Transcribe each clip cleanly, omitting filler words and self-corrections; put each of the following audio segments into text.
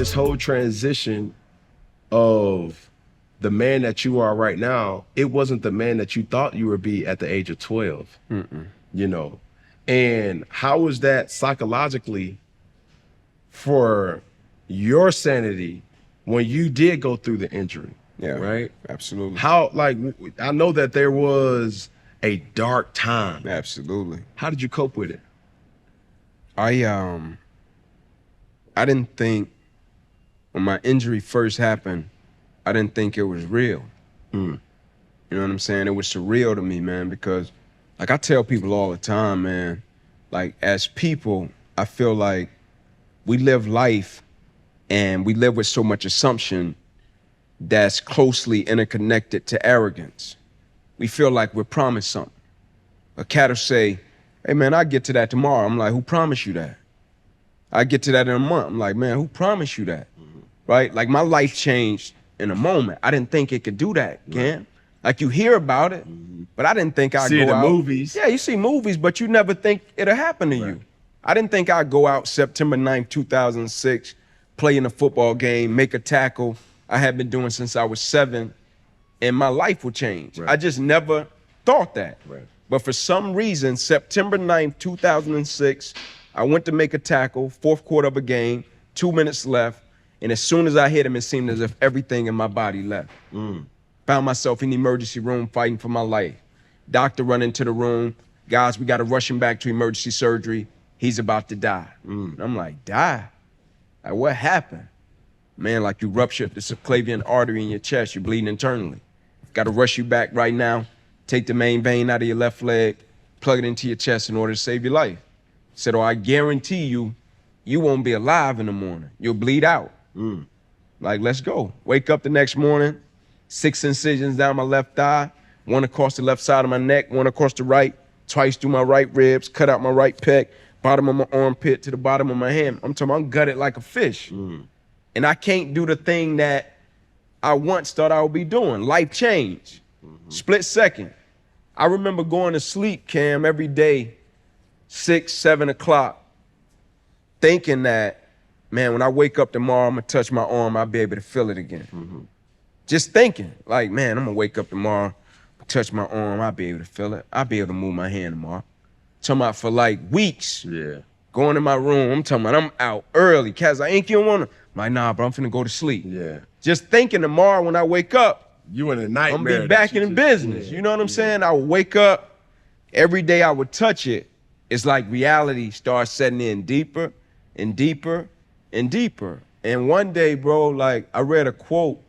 this whole transition of the man that you are right now, it wasn't the man that you thought you would be at the age of 12, you know? And how was that psychologically for your sanity when you did go through the injury? Yeah, right? Absolutely. How, like, I know that there was a dark time. Absolutely. How did you cope with it? I didn't think, when my injury first happened, I didn't think it was real. You know what I'm saying? It was surreal to me, man, because like I tell people all the time, man, like as people, I feel like we live life and we live with so much assumption that's closely interconnected to arrogance. We feel like we're promised something. A cat will say, hey man, I'll get to that tomorrow. I'm like, who promised you that? I get to that in a month. I'm like, man, who promised you that? Right? Like my life changed in a moment. I didn't think it could do that, Cam. Like you hear about it, but I didn't think I'd go out. Movies. Yeah, you see movies, but you never think it'll happen to you. I didn't think I'd go out September 9th, 2006, play in a football game, make a tackle I had been doing since I was 7, and my life would change. I just never thought that. But for some reason, September 9th, 2006, I went to make a tackle, 4th quarter of a game, 2 minutes left, and as soon as I hit him, it seemed as if everything in my body left. Found myself in the emergency room fighting for my life. Doctor run into the room. Guys, we got to rush him back to emergency surgery. He's about to die. I'm like, die? Like, what happened? Man, like you ruptured the subclavian artery in your chest. You're bleeding internally. Got to rush you back right now. Take the main vein out of your left leg, plug it into your chest in order to save your life. Said, oh, I guarantee you, you won't be alive in the morning. You'll bleed out. Like, let's go. Wake up the next morning, 6 incisions down my left thigh, 1 across the left side of my neck, 1 across the right, twice through my right ribs, cut out my right pec, bottom of my armpit to the bottom of my hand. I'm talking, I'm gutted like a fish. And I can't do the thing that I once thought I would be doing. Life change. Split second. I remember going to sleep, Cam, every day, 6, 7 o'clock, thinking that, man, when I wake up tomorrow, I'm gonna touch my arm, I'll be able to feel it again. Just thinking, like, man, I'm gonna wake up tomorrow, touch my arm, I'll be able to feel it. I'll be able to move my hand tomorrow. Talking about for like weeks. Going in my room, I'm talking about I'm out early. Cats like, Inky, you don't wanna? I'm like, nah, bro, I'm finna go to sleep. Just thinking tomorrow when I wake up, you in a nightmare. I'm gonna be back in business. You know what I'm saying? I would wake up, every day I would touch it. It's like reality starts setting in deeper and deeper and deeper. And one day, bro, like I read a quote.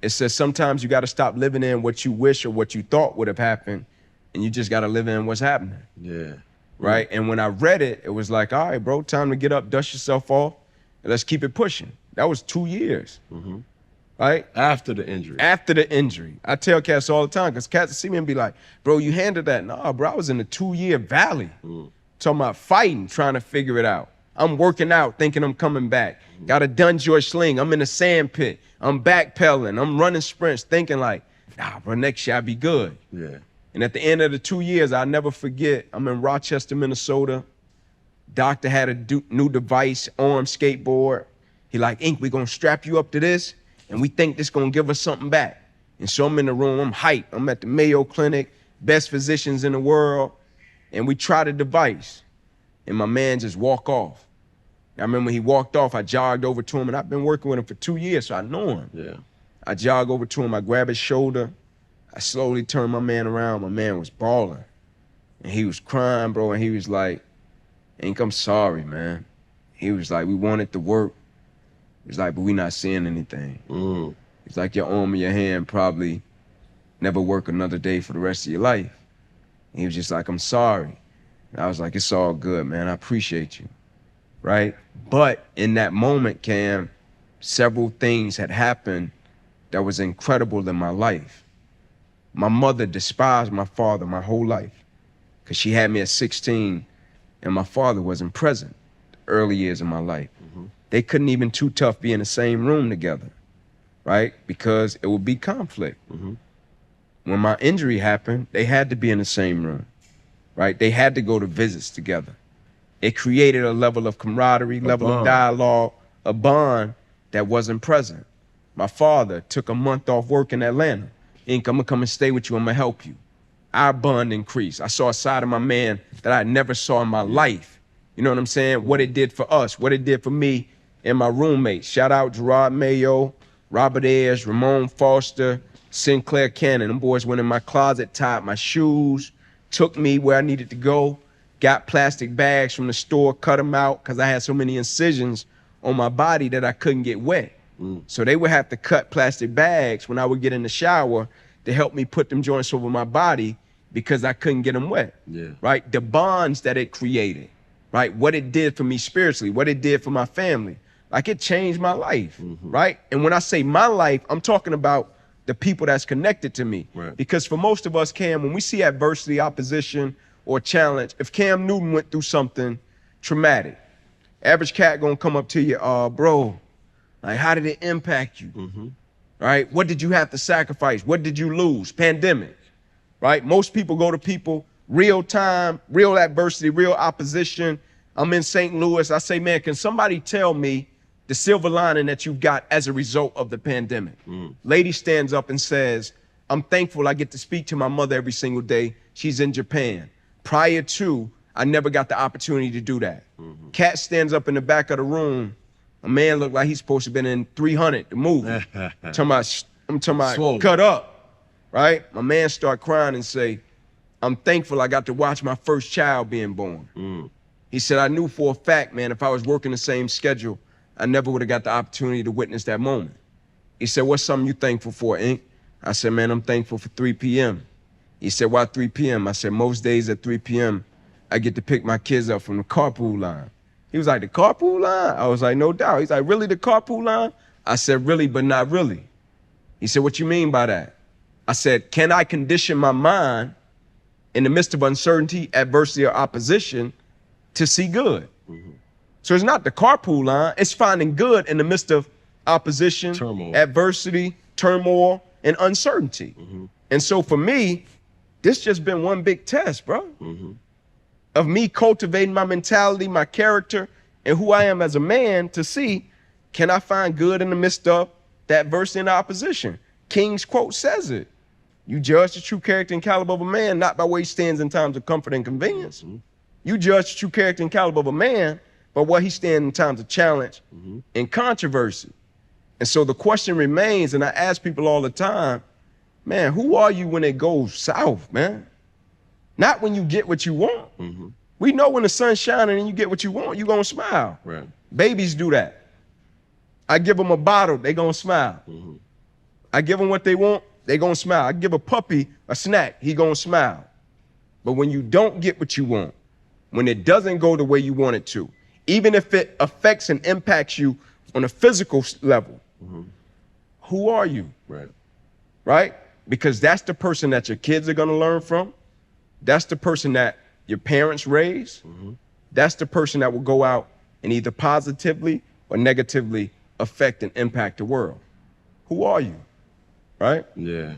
It says sometimes you gotta stop living in what you wish or what you thought would have happened, and you just gotta live in what's happening. Right? And when I read it, it was like, all right, bro, time to get up, dust yourself off, and let's keep it pushing. That was 2 years. Right? After the injury. After the injury. I tell cats all the time, because cats see me and be like, bro, you handled that. Nah, bro, I was in a 2-year valley. Talking about fighting, trying to figure it out. I'm working out, thinking I'm coming back. Got a Dunjoy sling. I'm in a sand pit. I'm backpedaling. I'm running sprints, thinking like, nah, bro, next year I'll be good. And at the end of the 2 years, I'll never forget, I'm in Rochester, Minnesota. Doctor had a new device, arm skateboard. He like, Ink, we gonna strap you up to this, and we think this gonna give us something back. And so I'm in the room, I'm hyped. I'm at the Mayo Clinic, best physicians in the world, and we try the device, and my man just walk off. I remember when he walked off, I jogged over to him, and I've been working with him for 2 years, so I know him. I jog over to him, I grab his shoulder, I slowly turned my man around. My man was bawling, and he was crying, bro, and he was like, Ink, I'm sorry, man. He was like, we wanted to work. He's like, but we not seeing anything. It's like your arm or your hand probably never work another day for the rest of your life. And he was just like, I'm sorry. And I was like, it's all good, man. I appreciate you, right? But in that moment, Cam, several things had happened that was incredible in my life. My mother despised my father my whole life because she had me at 16 and my father wasn't present the early years of my life. They couldn't even too tough be in the same room together, right? Because it would be conflict. When my injury happened, they had to be in the same room, right? They had to go to visits together. It created a level of camaraderie, level of dialogue, a bond that wasn't present. My father took a month off work in Atlanta. Ink, I'm gonna come and stay with you, I'm gonna help you. Our bond increased. I saw a side of my man that I never saw in my life. You know what I'm saying? What it did for us, what it did for me and my roommates. Shout out Gerard Mayo, Robert Ayers, Ramon Foster, Sinclair Cannon. Them boys went in my closet, tied my shoes, took me where I needed to go, got plastic bags from the store, cut them out because I had so many incisions on my body that I couldn't get wet. So they would have to cut plastic bags when I would get in the shower to help me put them joints over my body because I couldn't get them wet, right? The bonds that it created, right? What it did for me spiritually, what it did for my family. Like it changed my life, right? And when I say my life, I'm talking about the people that's connected to me. Right. Because for most of us, Cam, when we see adversity, opposition, or challenge, if Cam Newton went through something traumatic, average cat gonna come up to you, bro, like how did it impact you? Right? What did you have to sacrifice? What did you lose? Pandemic, right? Most people go to people, real time, real adversity, real opposition. I'm in St. Louis. I say, man, can somebody tell me the silver lining that you've got as a result of the pandemic? Lady stands up and says, I'm thankful I get to speak to my mother every single day. She's in Japan. Prior to, I never got the opportunity to do that. Cat stands up in the back of the room. A man looked like he's supposed to have been in 300, the movie. I'm talking about Swole. cut up, right? My man start crying and say, I'm thankful I got to watch my first child being born. He said, I knew for a fact, man, if I was working the same schedule, I never would have got the opportunity to witness that moment. He said, what's something you thankful for, Ink? I said, man, I'm thankful for 3 p.m. He said, why 3 p.m.? I said, most days at 3 p.m., I get to pick my kids up from the carpool line. He was like, the carpool line? I was like, no doubt. He's like, really, the carpool line? I said, really, but not really. He said, what you mean by that? I said, can I condition my mind in the midst of uncertainty, adversity, or opposition to see good? So it's not the carpool line, it's finding good in the midst of opposition, Turmoil. adversity, turmoil, and uncertainty. And so for me, this just been one big test, bro, of me cultivating my mentality, my character, and who I am as a man to see, can I find good in the midst of the adversity and the opposition? King's quote says it. You judge the true character and caliber of a man, not by where he stands in times of comfort and convenience. You judge the true character and caliber of a man by where he stands in times of challenge and controversy. And so the question remains, and I ask people all the time, man, who are you when it goes south, man? Not when you get what you want. We know when the sun's shining and you get what you want, you're gonna smile. Right. Babies do that. I give them a bottle, they gonna smile. I give them what they want, they gonna smile. I give a puppy a snack, he gonna smile. But when you don't get what you want, when it doesn't go the way you want it to, even if it affects and impacts you on a physical level, who are you? Right. Right? Because that's the person that your kids are gonna learn from. That's the person that your parents raise. That's the person that will go out and either positively or negatively affect and impact the world. Who are you? Right? Yeah.